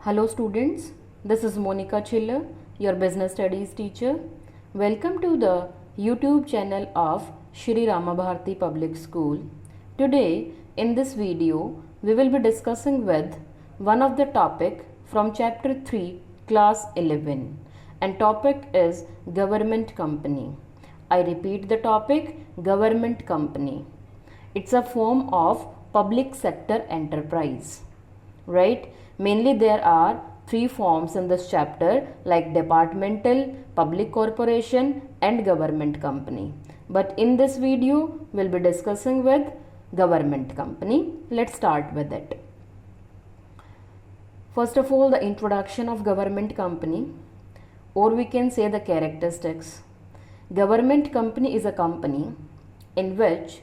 Hello students, this is Monica Chiller, your business studies teacher. Welcome to the YouTube channel of Shri Ramabharati Public School. Today in this video we will be discussing with one of the topic from chapter 3 class 11 and topic is government company. I repeat the topic government company. It's a form of public sector enterprise, right? Mainly there are three forms in this chapter like departmental, public corporation and government company. But in this video we'll be discussing with government company. Let's start with it. First of all, the introduction of government company, or we can say the characteristics. Government company is a company in which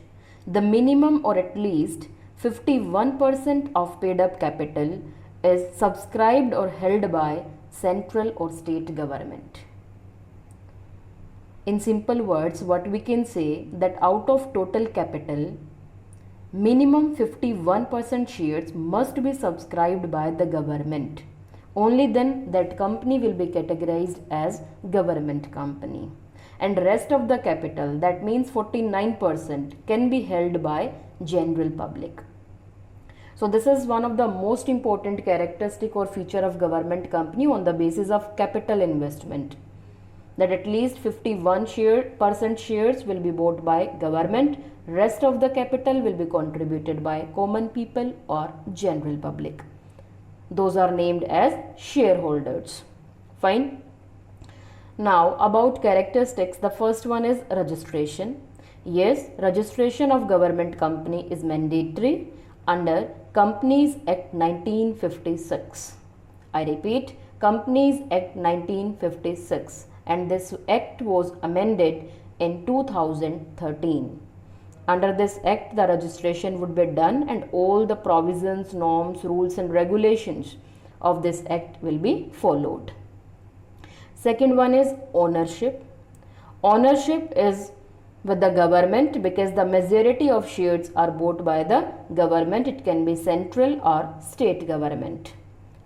the minimum or at least 51% of paid up capital is subscribed or held by central or state government. In simple words, what we can say that out of total capital, minimum 51% shares must be subscribed by the government. Only then that company will be categorized as government company. And rest of the capital, that means 49%, can be held by general public. So this is one of the most important characteristic or feature of government company on the basis of capital investment, that at least 51% shares will be bought by government, rest of the capital will be contributed by common people or general public. Those are named as shareholders. Fine. Now about characteristics, the first one is registration. Yes, registration of government company is mandatory under Companies Act 1956. I repeat, Companies Act 1956, and this act was amended in 2013. Under this act, the registration would be done and all the provisions, norms, rules and regulations of this act will be followed. Second one is ownership. Ownership is with the government because the majority of shares are bought by the government. It can be central or state government,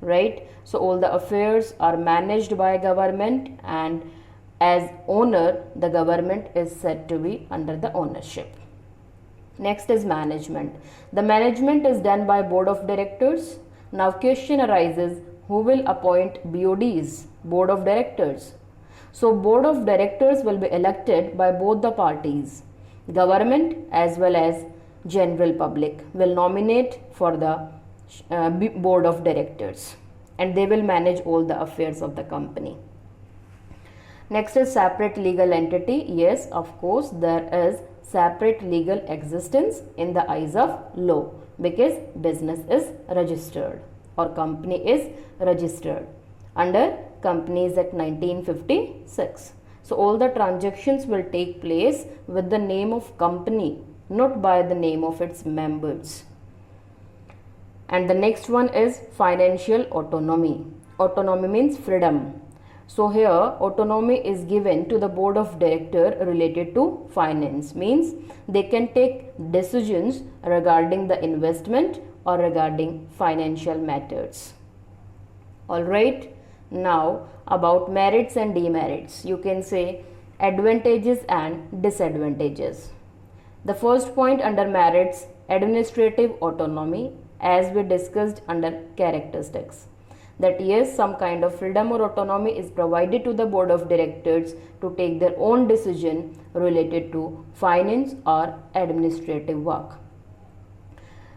right? So all the affairs are managed by government, and as owner the government is said to be under the ownership. Next is management. The management is done by board of directors. Now question arises, who will appoint BODs, board of directors? So board of directors will be elected by both the parties. Government as well as general public will nominate for the board of directors, and they will manage all the affairs of the company. Next is separate legal entity. Yes, of course, there is separate legal existence in the eyes of law because business is registered or company is registered under Companies Act 1956. So all the transactions will take place with the name of company, not by the name of its members. And the next one is financial autonomy. Autonomy means freedom. So here autonomy is given to the board of director related to finance, means they can take decisions regarding the investment or regarding financial matters. Alright. Now about merits and demerits, you can say advantages and disadvantages. The first point under merits, administrative autonomy, as we discussed under characteristics, that yes, some kind of freedom or autonomy is provided to the board of directors to take their own decision related to finance or administrative work.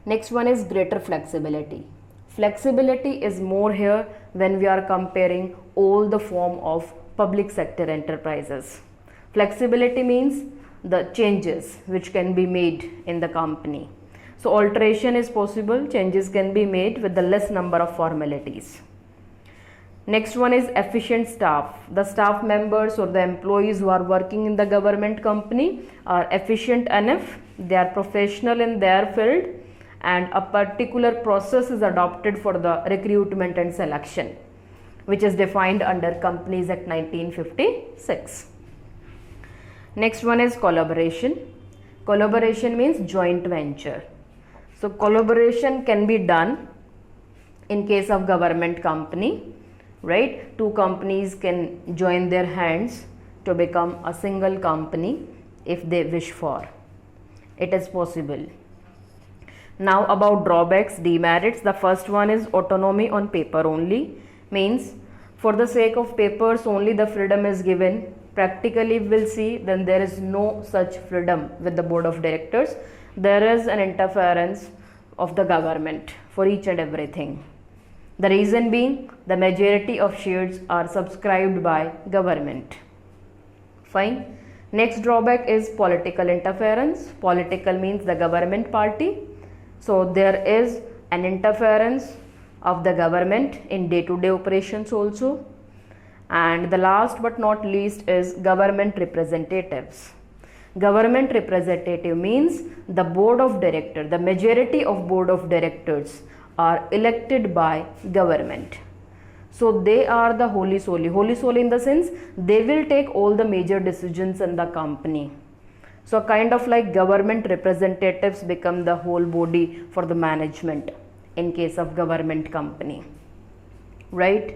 Next one is greater flexibility. Flexibility is more here when we are comparing all the form of public sector enterprises. Flexibility means the changes which can be made in the company. So alteration is possible, changes can be made with the less number of formalities. Next one is efficient staff. The staff members or the employees who are working in the government company are efficient enough, they are professional in their field, and a particular process is adopted for the recruitment and selection, which is defined under Companies Act 1956. Next one is collaboration. Collaboration means joint venture. So collaboration can be done In case of government company, right, two companies can join their hands to become a single company if they wish for. It is possible. Now about drawbacks, demerits. The first one is autonomy on paper only, means for the sake of papers only the freedom is given. Practically we'll see then there is no such freedom with the board of directors. There is an interference of the government for each and everything. The reason being the majority of shares are subscribed by government. Fine. Next drawback is political interference. Political means the government party. So there is an interference of the government in day-to-day operations also. And the last but not least is government representatives. Government representative means the board of directors, the majority of board of directors are elected by government. So they are the holy solely in the sense they will take all the major decisions in the company. So kind of like government representatives become the whole body for the management in case of government company, right?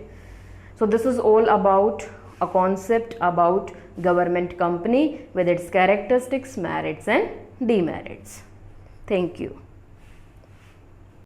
So this is all about a concept about government company with its characteristics, merits and demerits. Thank you.